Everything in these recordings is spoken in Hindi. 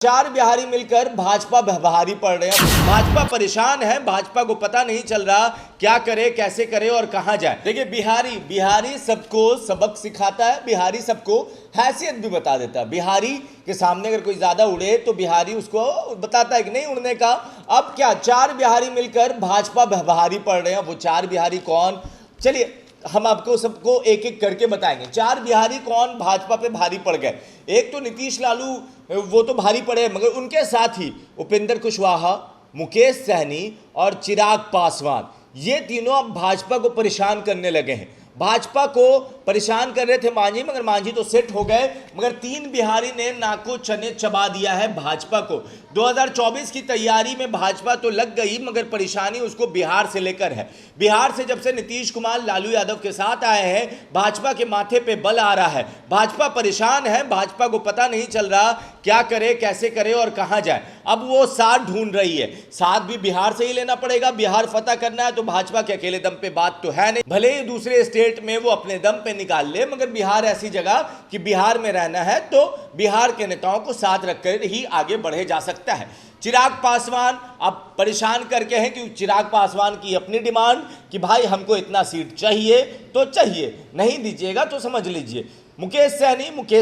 चार बिहारी मिलकर भाजपा भारी पड़ रहे हैं। भाजपा परेशान है, भाजपा को पता नहीं चल रहा क्या करे, कैसे करे और कहां जाए। देखिए बिहारी सबको सबक सिखाता है, बिहारी सबको हैसियत भी बता देता है। बिहारी के सामने अगर कोई ज्यादा उड़े तो बिहारी उसको बताता है कि नहीं उड़ने का। अब क्या चार बिहारी मिलकर भाजपा भारी पड़ रहे हैं। वो चार बिहारी कौन, चलिए हम आपको सबको एक एक करके बताएंगे। चार बिहारी कौन भाजपा पे भारी पड़ गए। एक तो नीतीश लालू, वो तो भारी पड़े, मगर उनके साथ ही उपेंद्र कुशवाहा, मुकेश सहनी और चिराग पासवान, ये तीनों अब भाजपा को परेशान करने लगे हैं। भाजपा को परेशान कर रहे थे मांझी, मगर मांझी तो सेट हो गए। मगर तीन बिहारी ने नाको चने चबा दिया है भाजपा को। 2024 की तैयारी में भाजपा तो लग गई, मगर परेशानी उसको बिहार से लेकर है। बिहार से जब से नीतीश कुमार लालू यादव के साथ आए हैं, भाजपा के माथे पे बल आ रहा है। भाजपा परेशान है, भाजपा को पता नहीं चल रहा क्या करे, कैसे करे और कहां जाए। अब वो साथ ढूंढ रही है। साथ भी बिहार से ही लेना पड़ेगा। बिहार फतह करना है तो भाजपा के अकेले दम पे बात तो है नहीं। भले ही दूसरे स्टेट में वो अपने दम पे निकाल ले, मगर बिहार ऐसी जगह कि बिहार में रहना है तो बिहार के नेताओं को साथ रखकर ही आगे बढ़े जा सकता है। चिराग पासवान अब परेशान करके हैं कि चिराग पासवान की अपनी डिमांड कि भाई हमको इतना सीट चाहिए तो चाहिए, नहीं दीजिएगा तो समझ लीजिए। मुकेश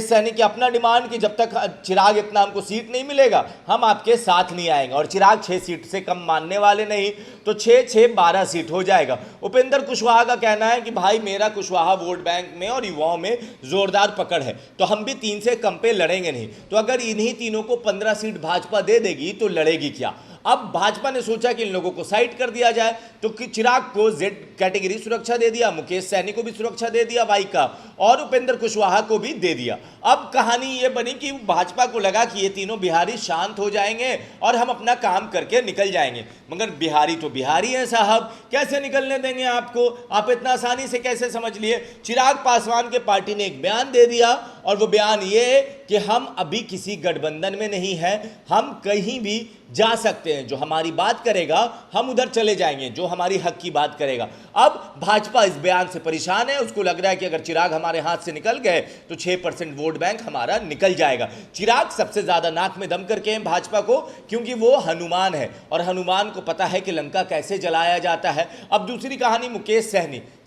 सहनी की अपना डिमांड कि जब तक चिराग इतना हमको सीट नहीं मिलेगा हम आपके साथ नहीं आएंगे। और चिराग 6 सीट से कम मानने वाले नहीं, तो 6 12 सीट हो जाएगा। उपेंद्र कुशवाहा का कहना है कि भाई मेरा कुशवाहा वोट बैंक में और युवाओं में जोरदार पकड़ है, तो हम भी 3 से कम पे लड़ेंगे नहीं। तो अगर इन्हीं तीनों को 15 सीट भाजपा दे देगी तो लड़ेगी क्या। अब भाजपा ने सोचा कि इन लोगों को साइड कर दिया जाए, तो चिराग को जेड कैटेगरी सुरक्षा दे दिया, मुकेश सहनी को भी सुरक्षा दे दिया वाई का, और उपेंद्र कुशवाहा को भी दे दिया। अब कहानी ये बनी कि भाजपा को लगा कि ये तीनों बिहारी शांत हो जाएंगे और हम अपना काम करके निकल जाएंगे। मगर बिहारी तो बिहारी है साहब, कैसे निकलने देंगे आपको, आप इतना आसानी से कैसे समझ लिए। चिराग पासवान के पार्टी ने एक बयान दे दिया, और वो बयान ये कि हम अभी किसी गठबंधन में नहीं है, हम कहीं भी जा सकते हैं। जो हमारी बात करेगा हम उधर चले जाएंगे, जो हमारी हक की बात करेगा। अब भाजपा इस बयान से परेशान है। उसको लग रहा है कि अगर चिराग हमारे हाथ से निकल गए तो 6% वोट बैंक हमारा निकल जाएगा। चिराग सबसे ज्यादा नाक में दम करके हैं भाजपा को, क्योंकि वो हनुमान है और हनुमान को पता है कि लंका कैसे जलाया जाता है। अब दूसरी कहानी मुकेश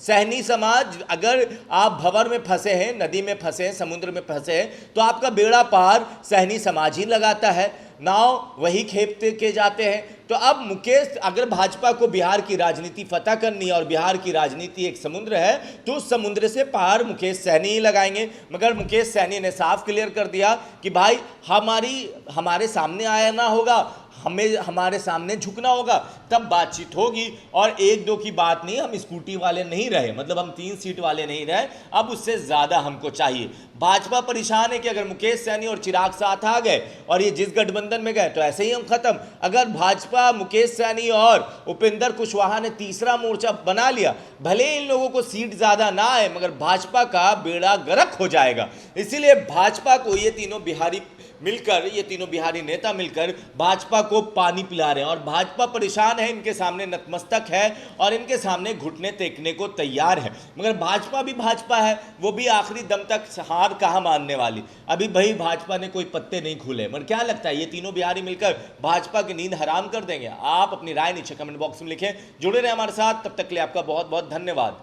सहनी समाज, अगर आप भंवर में फंसे हैं, नदी में फंसे हैं, समुद्र में फंसे हैं, तो आपका बेड़ा पार सहनी समाज ही लगाता है, नाव वही खेपते के जाते हैं। तो अब मुकेश, अगर भाजपा को बिहार की राजनीति फतह करनी है और बिहार की राजनीति एक समुद्र है, तो उस समुद्र से पार मुकेश सहनी ही लगाएंगे। मगर मुकेश सहनी ने साफ क्लियर कर दिया कि भाई हमारे सामने आना होगा, हमें हमारे सामने झुकना होगा, तब बातचीत होगी। और 1-2 की बात नहीं, हम स्कूटी वाले नहीं रहे, मतलब हम 3 सीट वाले नहीं रहे, अब उससे ज्यादा हमको चाहिए। भाजपा परेशान है कि अगर मुकेश सहनी और चिराग साथ आ गए और ये जिस गठबंधन में गए तो ऐसे ही हम खत्म। अगर भाजपा, मुकेश सहनी और उपेंद्र कुशवाहा ने तीसरा मोर्चा बना लिया, भले इन लोगों को सीट ज्यादा ना आए, मगर भाजपा का बेड़ा गर्क हो जाएगा। इसीलिए भाजपा को ये तीनों बिहारी नेता मिलकर भाजपा को पानी पिला रहे हैं। और भाजपा परेशान है, इनके सामने नतमस्तक है और इनके सामने घुटने टेकने को तैयार है। मगर भाजपा भी भाजपा है, वो भी आखिरी दम तक हार कहां मानने वाली। अभी भाई भाजपा ने कोई पत्ते नहीं खुले। मगर क्या लगता है ये तीनों बिहारी मिलकर भाजपा की नींद हराम कर देंगे? आप अपनी राय नीचे कमेंट बॉक्स में लिखें। जुड़े रहे हमारे साथ, तब तक के लिए आपका बहुत बहुत धन्यवाद।